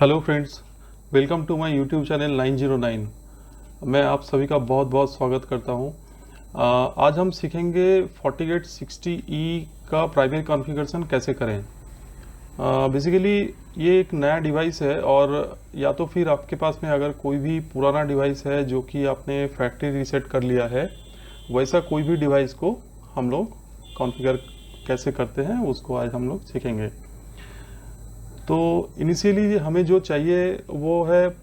Hello friends, welcome to my YouTube channel 909। मैं आप सभी का बहुत बहुत स्वागत करता हूं। आज हम सीखेंगे FortiGate 60E का प्राइमरी कॉन्फ़िगरेशन कैसे करें। बेसिकली ये एक नया डिवाइस है और या तो फिर आपके पास में अगर कोई भी पुराना डिवाइस है जो कि आपने फैक्ट्री रीसेट कर लिया है, वैसा कोई भी डिवाइस को हम लोग कॉन्फ़िगर कैसे करते हैं उसको आज हम लोग सीखेंगे। तो इनिशियली हमें जो चाहिए वो है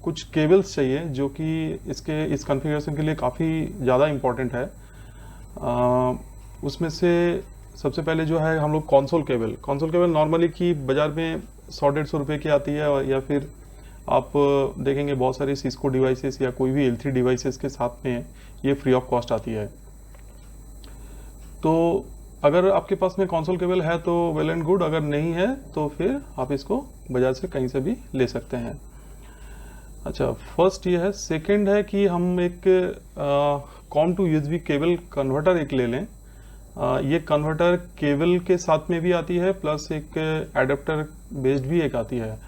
कुछ केबल्स चाहिए जो कि इस कॉन्फ़िगरेशन के लिए काफ़ी ज़्यादा इम्पोर्टेंट है। उसमें से सबसे पहले जो है हम लोग कंसोल केबल नॉर्मली की बाज़ार में 100-150 रुपये की आती है, या फिर आप देखेंगे बहुत सारे सिस्को डिवाइसेस या कोई भी L3 डिवाइसेस के साथ में ये फ्री ऑफ कॉस्ट आती है। तो अगर आपके पास में कंसोल केबल है तो वेल एंड गुड, अगर नहीं है तो फिर आप इसको बाजार से कहीं से भी ले सकते हैं। अच्छा, फर्स्ट ये है। सेकंड है कि हम एक COM to USB cable converter एक ले लें। ये कन्वर्टर केबल के साथ में भी आती है, प्लस एक एडाप्टर बेस्ड भी एक आती है।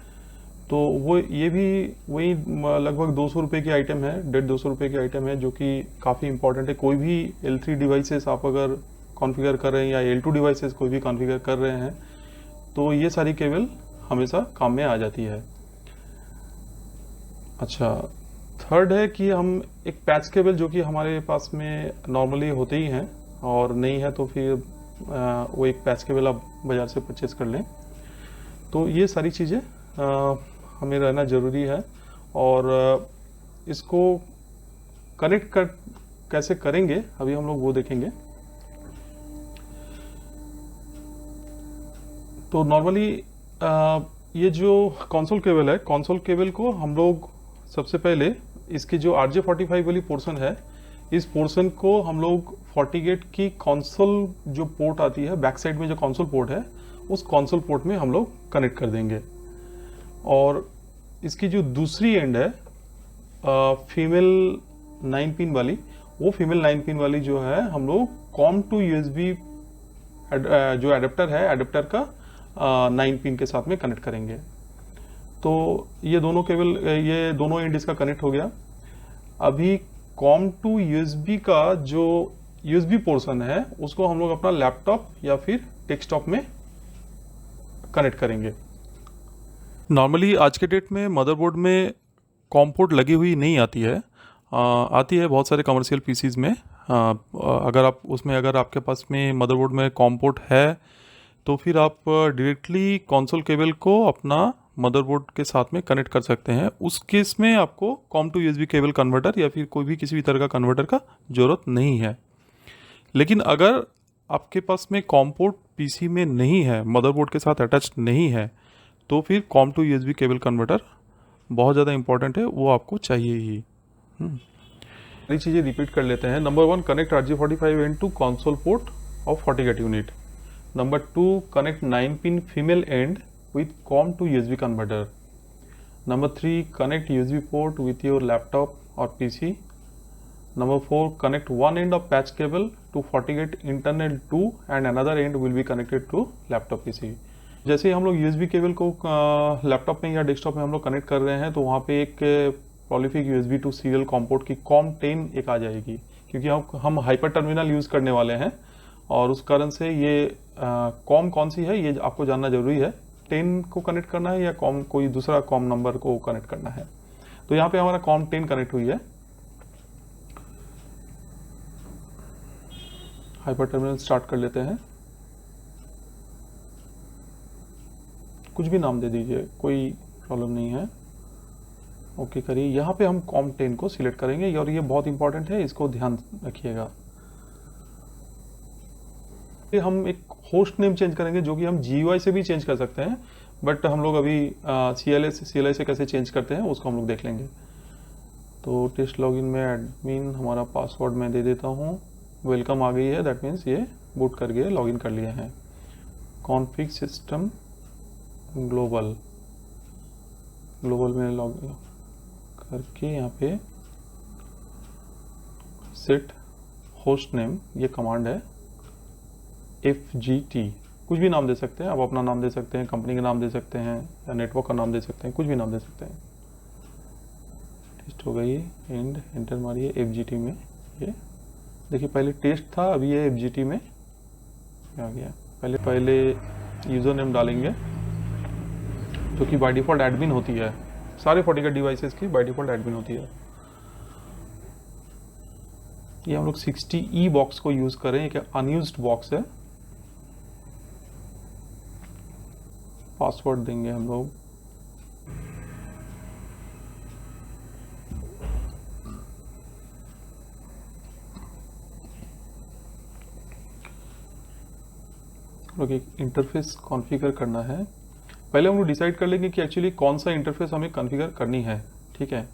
तो वो ये भी वही लगभग 200 रुपये की आइटम है, 150-200 रुपये की आइटम है, जो कि काफ़ी इंपॉर्टेंट है। कोई भी L3 डिवाइसेस आप अगर कॉन्फ़िगर कर रहे हैं या L2 डिवाइसेस कोई भी कॉन्फ़िगर कर रहे हैं तो ये सारी केबल हमेशा काम में आ जाती है। अच्छा, थर्ड है कि हम एक पैच केबल जो कि हमारे पास में नॉर्मली होते ही हैं, और नहीं है तो फिर वो एक पैच केबल आप बाज़ार से परचेज़ कर लें। तो ये सारी चीज़ें हमें रहना ज़रूरी है। और इसको कनेक्ट कर कैसे करेंगे अभी हम लोग वो देखेंगे। तो नॉर्मली ये जो कंसोल केबल है, कंसोल केबल को हम लोग सबसे पहले इसकी जो RJ45 वाली पोर्शन है, इस पोर्शन को हम लोग FortiGate की कंसोल जो पोर्ट आती है, बैक साइड में जो कंसोल पोर्ट है, उस कंसोल पोर्ट में हम लोग कनेक्ट कर देंगे। और इसकी जो दूसरी एंड है फीमेल 9 पिन वाली, वो फीमेल 9 पिन वाली जो है हम लोग कॉम टू यूएसबी जो एडेप्टर है, एडेप्टर का 9 पिन के साथ में कनेक्ट करेंगे। तो ये दोनों केबल, ये दोनों एंड इसका कनेक्ट हो गया। अभी कॉम टू यूएसबी का जो यूएसबी पोर्शन है उसको हम लोग अपना लैपटॉप या फिर डेस्कटॉप में कनेक्ट करेंगे। नॉर्मली आज के डेट में मदरबोर्ड में कॉम पोर्ट लगी हुई नहीं आती है। आती है बहुत सारे कमर्शियल पीसीज में। अगर आपके पास में मदरबोर्ड में कॉम पोर्ट है तो फिर आप डायरेक्टली कंसोल केबल को अपना मदरबोर्ड के साथ में कनेक्ट कर सकते हैं। उस केस में आपको COM to USB cable converter या फिर कोई भी किसी भी तरह का कन्वर्टर का ज़रूरत नहीं है। लेकिन अगर आपके पास में कॉम पोर्ट पीसी में नहीं है, मदरबोर्ड के साथ अटैच नहीं है, तो फिर COM to USB cable converter बहुत ज़्यादा इंपॉर्टेंट है, वो आपको चाहिए ही। सारी चीज़ें रिपीट कर लेते हैं। Number 1, connect RJ45 end to console port of FortiGate unit. Number 2, connect 9 pin female end with COM to USB converter. Number 3, connect USB port with your laptop or PC. Number 4, connect one end of patch cable to FortiGate internal 2 and another end will be connected to laptop PC. जैसे ही हम लोग USB cable को laptop में या desktop में हम लोग connect कर रहे हैं तो वहाँ पे एक prolific USB to serial COM port की COM10 एक आ जाएगी, क्योंकि हम हाइपर टर्मिनल यूज़ करने वाले हैं और उस कारण से ये कॉम कौन सी है ये आपको जानना जरूरी है। 10 को कनेक्ट करना है या कॉम कोई दूसरा कॉम नंबर को कनेक्ट करना है। तो यहाँ पे हमारा कॉम 10 कनेक्ट हुई है। हाइपर टर्मिनल स्टार्ट कर लेते हैं। कुछ भी नाम दे दीजिए, कोई प्रॉब्लम नहीं है। ओके करिए। यहाँ पे हम कॉम 10 को सिलेक्ट करेंगे और ये बहुत इंपॉर्टेंट है, इसको ध्यान रखिएगा। हम एक होस्ट नेम चेंज करेंगे जो कि हम GUI से भी चेंज कर सकते हैं, बट हम लोग अभी CLI से कैसे चेंज करते हैं उसको हम लोग देख लेंगे। तो टेस्ट लॉगिन में एडमिन हमारा पासवर्ड मैं दे देता हूँ। वेलकम आ गई है, दैट मीन्स ये बूट कर गए, लॉगिन कर लिए हैं। कॉन्फ़िग सिस्टम ग्लोबल में लॉग करके यहाँ पे सेट होस्ट नेम, ये कमांड है FGT, कुछ भी नाम दे सकते हैं, आप अपना नाम दे सकते हैं, कंपनी का नाम दे सकते हैं, या नेटवर्क का नाम दे सकते हैं, कुछ भी नाम दे सकते हैं। टेस्ट हो गई एंड एंटर मारिए FGT में। ये देखिए पहले टेस्ट था, अभी ये FGT में आ गया। पहले यूज़र नेम डालेंगे जो कि बाय डिफ़ॉल्ट एडमिन होती है, सारे FortiGate डिवाइसेस की बाय डिफ़ॉल्ट एडमिन होती है। ये हम लोग 60E बॉक्स को यूज़ करें, एक अनयूज्ड बॉक्स है। पासवर्ड देंगे हम लोग, एक इंटरफेस कॉन्फ़िगर करना है। पहले हम लोग डिसाइड कर लेंगे कि एक्चुअली कौन सा इंटरफेस हमें कॉन्फ़िगर करनी है। ठीक है,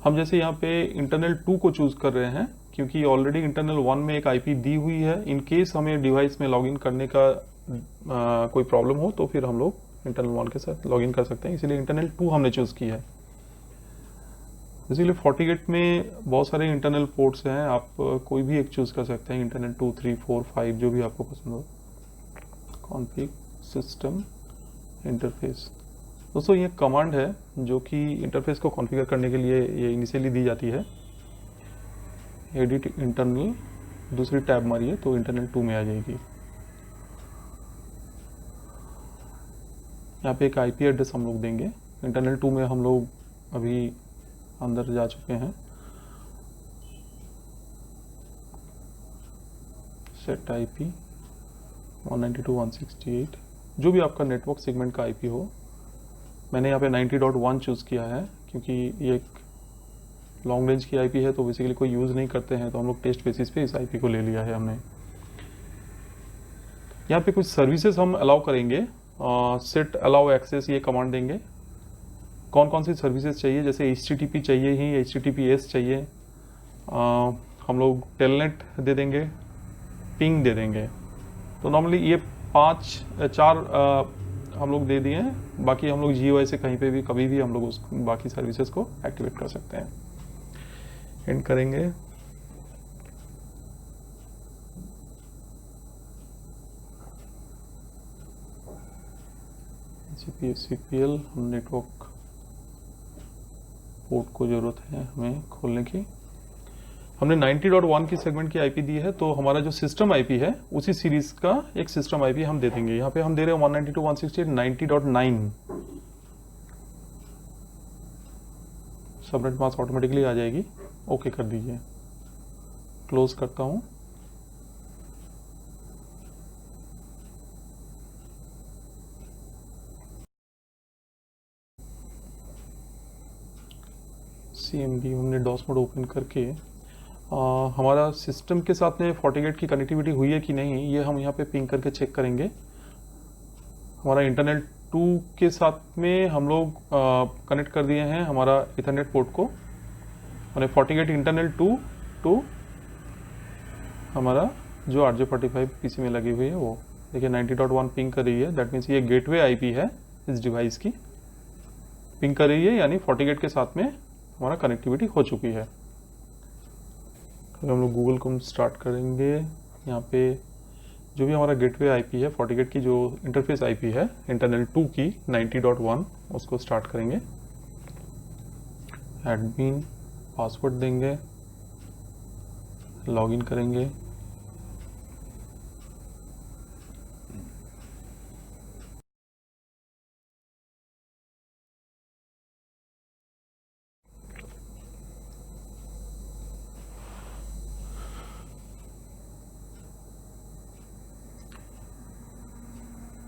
हम जैसे यहाँ पे इंटरनल 2 को चूज़ कर रहे हैं क्योंकि ऑलरेडी इंटरनल 1 में एक IP दी हुई है। इन केस हमें डिवाइस में लॉगिन करने का कोई प्रॉब्लम हो तो फिर हम लोग इंटरनल 1 के साथ लॉगिन कर सकते हैं, इसीलिए इंटरनल 2 हमने चूज़ की है। इसीलिए FortiGate में बहुत सारे इंटरनल पोर्ट्स हैं, आप कोई भी एक चूज़ कर सकते हैं, इंटरनल 2, 3, 4, 5 जो भी आपको पसंद हो। कॉन्फ़िग सिस्टम इंटरफेस, दोस्तों ये कमांड है जो कि इंटरफेस को कॉन्फ़िगर करने के लिए ये इनिशियली दी जाती है। एडिट इंटरनल, दूसरी टैब मारिए तो इंटरनल 2 में आ जाएगी। यहाँ पे एक IP एड्रेस हम लोग देंगे। इंटरनल 2 में हम लोग अभी अंदर जा चुके हैं। सेट IP 192.168, जो भी आपका नेटवर्क सेगमेंट का IP हो। मैंने यहाँ पे 90.1 चूज़ किया है क्योंकि ये एक लॉन्ग रेंज की IP है, तो बेसिकली कोई यूज़ नहीं करते हैं, तो हम लोग टेस्ट बेसिस पे इस IP को ले लिया है हमने। यहाँ पे कुछ सर्विसेज हम अलाउ करेंगे। सेट अलाउ एक्सेस ये कमांड देंगे। कौन कौन सी सर्विसेज चाहिए, जैसे HTTP चाहिए ही, HTTPS चाहिए, हम लोग टेलनेट दे देंगे, पिंग दे देंगे। तो नॉर्मली ये 4 हम लोग दे दिए हैं। बाकी हम लोग GUI से कहीं पे भी कभी भी हम लोग उस बाकी सर्विसेज को एक्टिवेट कर सकते हैं। एंड करेंगे। CPL हम नेटवर्क पोर्ट को ज़रूरत है हमें खोलने की। हमने 90.1 की सेगमेंट की IP दी है, तो हमारा जो सिस्टम IP है उसी सीरीज का एक सिस्टम IP हम दे देंगे। यहाँ पे हम दे रहे हैं 192.168.90.9। सबनेट मास्क ऑटोमेटिकली आ जाएगी, ओके कर दीजिए। क्लोज करता हूँ। CMD हमने डॉस मोड ओपन करके हमारा सिस्टम के साथ में FortiGate की कनेक्टिविटी हुई है कि नहीं, ये हम यहाँ पे पिंग करके चेक करेंगे। हमारा इंटरनल 2 के साथ में हम लोग कनेक्ट कर दिए हैं हमारा इथरनेट पोर्ट को। मैंने FortiGate इंटरनल 2 टू हमारा जो RJ45 PC में लगी हुई है वो देखिए 90.1 पिंग कर रही है। दैट मीन्स ये गेटवे IP है इस डिवाइस की, पिंग कर रही है, यानी FortiGate के साथ में हमारा कनेक्टिविटी हो चुकी है। हम लोग गूगल को स्टार्ट करेंगे। यहाँ पे जो भी हमारा गेटवे IP है, FortiGate की जो इंटरफेस IP है इंटरनल 2 की 90.1, उसको स्टार्ट करेंगे। एडमिन पासवर्ड देंगे, लॉगिन करेंगे।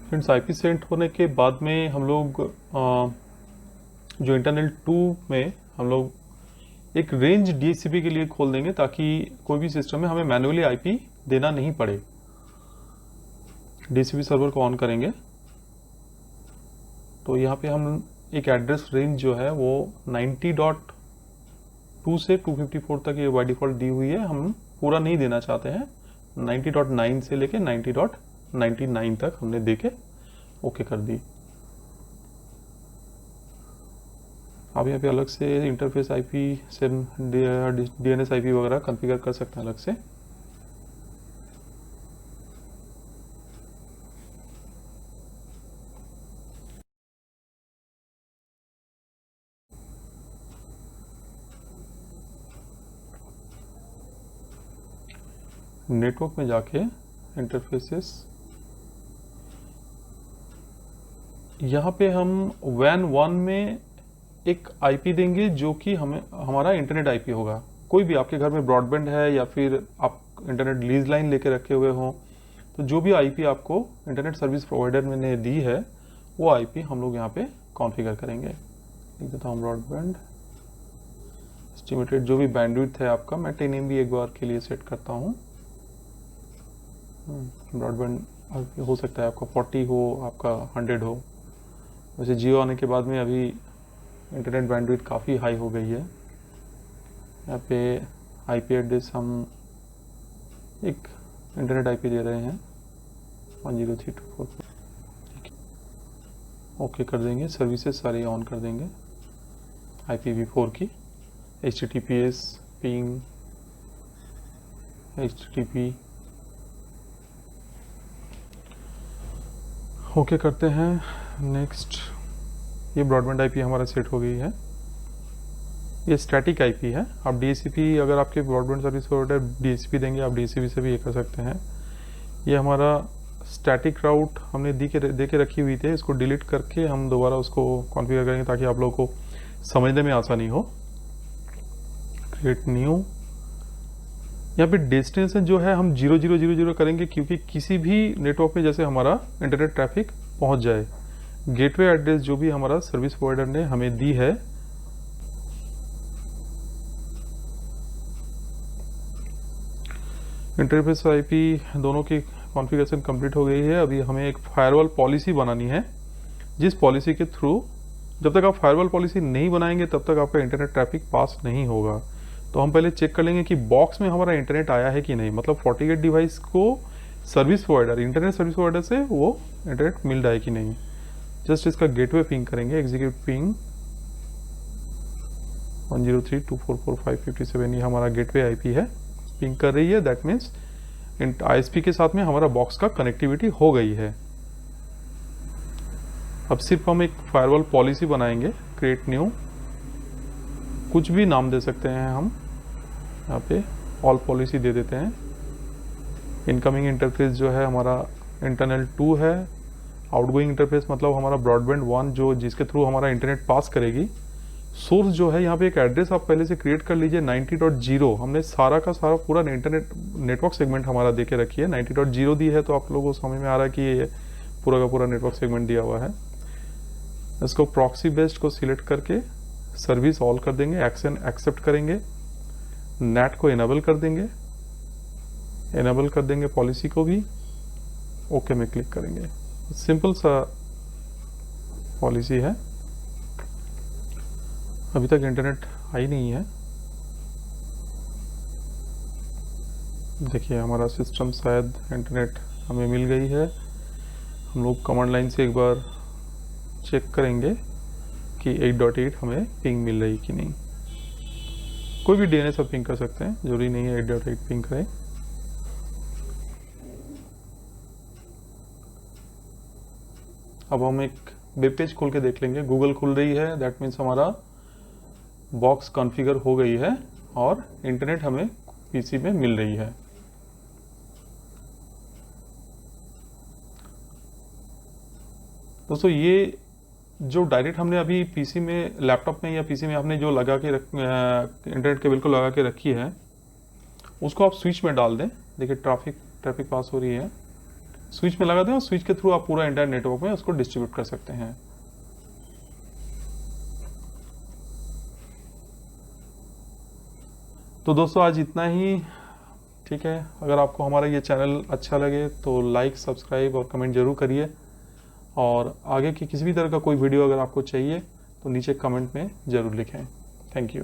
फ्रेंड्स IP सेट होने के बाद में हम लोग जो इंटरनल 2 में हम लोग एक रेंज DHCP के लिए खोल देंगे ताकि कोई भी सिस्टम में हमें मैन्युअली IP देना नहीं पड़े। DHCP सर्वर को ऑन करेंगे तो यहाँ पे हम एक एड्रेस रेंज जो है वो 90.2 से 254 तक ये बाय डिफ़ॉल्ट दी हुई है। हम पूरा नहीं देना चाहते हैं, 90.9 से लेके 90.99 तक हमने देके ओके कर दी। आप यहाँ पे अलग से इंटरफेस IP से DNS IP वगैरह कॉन्फ़िगर कर सकते हैं अलग से। नेटवर्क में जाके इंटरफेसेस, यहाँ पे हम WAN 1 में एक आईपी देंगे जो कि हमें हमारा इंटरनेट आईपी होगा। कोई भी आपके घर में ब्रॉडबैंड है या फिर आप इंटरनेट लीज लाइन लेके रखे हुए हो, तो जो भी आईपी आपको इंटरनेट सर्विस प्रोवाइडर ने दी है वो आईपी हम लोग यहाँ पे कॉन्फ़िगर करेंगे। लिख देता हूँ ब्रॉडबैंड एस्टिमेटेड, जो भी बैंडविड्थ है आपका, मैं 10 MB एक बार के लिए सेट करता हूँ। ब्रॉडबैंड हो सकता है आपका 40 हो, आपका 100 हो। वैसे जियो आने के बाद में अभी इंटरनेट बैंडविड्थ काफ़ी हाई हो गई है। यहाँ पे आईपी एड्रेस हम एक इंटरनेट आईपी दे रहे हैं 103.2.4, ओके कर देंगे। सर्विसेज सारी ऑन कर देंगे IPv4 की, HTTPS, पिंग, HTTP, ओके करते हैं। नेक्स्ट, ये ब्रॉडबैंड आईपी हमारा सेट हो गई है। ये स्टैटिक आईपी है। आप DHCP, अगर आपके ब्रॉडबैंड सर्विस प्रोवाइडर DHCP देंगे, आप DHCP से भी ये कर सकते हैं। ये हमारा स्टैटिक राउट हमने दे के रखी हुई थी, इसको डिलीट करके हम दोबारा उसको कॉन्फ़िगर करेंगे ताकि आप लोगों को समझने में आसानी हो। क्रिएट न्यू, यहाँ पे डेस्टिनेशन जो है हम 0000 करेंगे, क्योंकि किसी भी नेटवर्क में जैसे हमारा इंटरनेट ट्रैफिक पहुंच जाए। गेटवे एड्रेस जो भी हमारा सर्विस प्रोवाइडर ने हमें दी है, इंटरफेस आईपी दोनों की कॉन्फ़िगरेशन कंप्लीट हो गई है। अभी हमें एक फायरवॉल पॉलिसी बनानी है, जिस पॉलिसी के थ्रू, जब तक आप फायरवॉल पॉलिसी नहीं बनाएंगे तब तक आपका इंटरनेट ट्रैफिक पास नहीं होगा। तो हम पहले चेक कर लेंगे कि बॉक्स में हमारा इंटरनेट आया है कि नहीं, मतलब FortiGate डिवाइस को service provider, internet service provider से वो इंटरनेट मिल रहा है कि नहीं। जस्ट इसका गेटवे पिंग करेंगे, एग्जीक्यूट पिंग 103.244.557, ये हमारा गेटवे आईपी है, पिंग कर रही है। दैट मीन्स ISP के साथ में हमारा बॉक्स का कनेक्टिविटी हो गई है। अब सिर्फ हम एक फायरवॉल पॉलिसी बनाएंगे, क्रिएट न्यू, कुछ भी नाम दे सकते हैं हम, यहाँ पे ऑल पॉलिसी दे देते हैं। इनकमिंग इंटरफेस जो है हमारा इंटरनल 2 है, आउटगोइंग इंटरफेस मतलब हमारा ब्रॉडबैंड 1 जो जिसके थ्रू हमारा इंटरनेट पास करेगी। सोर्स जो है यहाँ पे एक एड्रेस आप पहले से क्रिएट कर लीजिए 90.0, हमने सारा का सारा पूरा इंटरनेट नेटवर्क सेगमेंट हमारा दे के रखी है। 90.0 दी है तो आप लोगों को समझ में आ रहा है कि ये पूरा का पूरा नेटवर्क सेगमेंट दिया हुआ है। इसको प्रॉक्सी बेस्ड को सिलेक्ट करके सर्विस ऑल कर देंगे, एक्शन एक्सेप्ट करेंगे, नेट को इनेबल कर देंगे, इनेबल कर देंगे पॉलिसी को भी, ओके में क्लिक करेंगे। सिंपल सा पॉलिसी है। अभी तक इंटरनेट आई नहीं है। देखिए हमारा सिस्टम, शायद इंटरनेट हमें मिल गई है। हम लोग कमांड लाइन से एक बार चेक करेंगे कि 8.8 हमें पिंग मिल रही कि नहीं। कोई भी DNS आप पिंग कर सकते हैं, जरूरी नहीं है 8.8 पिंग करें। अब हम एक वेब पेज खोल के देख लेंगे। गूगल खुल रही है, दैट मीन्स हमारा बॉक्स कॉन्फ़िगर हो गई है और इंटरनेट हमें पीसी में मिल रही है। दोस्तों ये जो डायरेक्ट हमने अभी पीसी में, लैपटॉप में या पीसी में हमने जो लगा के इंटरनेट केबल को लगा के रखी है, उसको आप स्विच में डाल दें। देखिए ट्रैफिक पास हो रही है, स्विच में लगा दें और स्विच के थ्रू आप पूरा इंटरनेट नेटवर्क में उसको डिस्ट्रीब्यूट कर सकते हैं। तो दोस्तों आज इतना ही, ठीक है। अगर आपको हमारा ये चैनल अच्छा लगे तो लाइक, सब्सक्राइब और कमेंट जरूर करिए, और आगे की किसी भी तरह का कोई वीडियो अगर आपको चाहिए तो नीचे कमेंट में ज़रूर लिखें। Thank you.